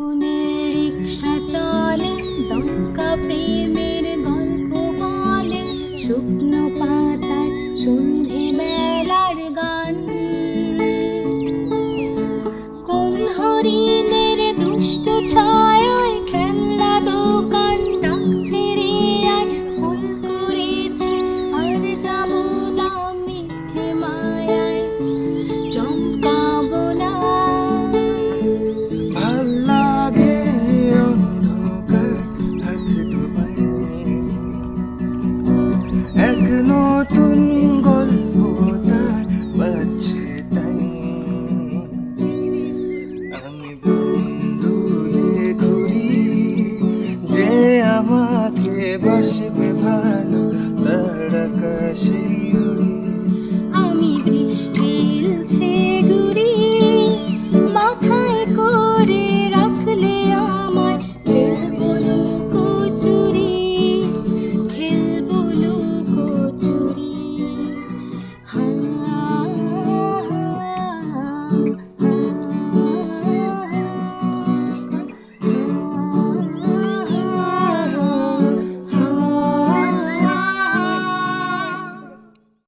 রিক্সা চলে, দমকা প্রেমের গল্প বলে, শুকনো পাতার সন্ধে বেলার গান। কোন হরিণের দুষ্ট ছায়ায় খেলনা দোকান ডাকছে রে আর ভুল করেছি আর যাবো না মিথ্যে মায়ায় চমকাবো না। ভাল লাগে অন্ধকার হাত ডুবাই, এক নতুন গল্প তার বাজছে তাই। আমি বন্ধুলে ঘুরি যে আমাকে বসে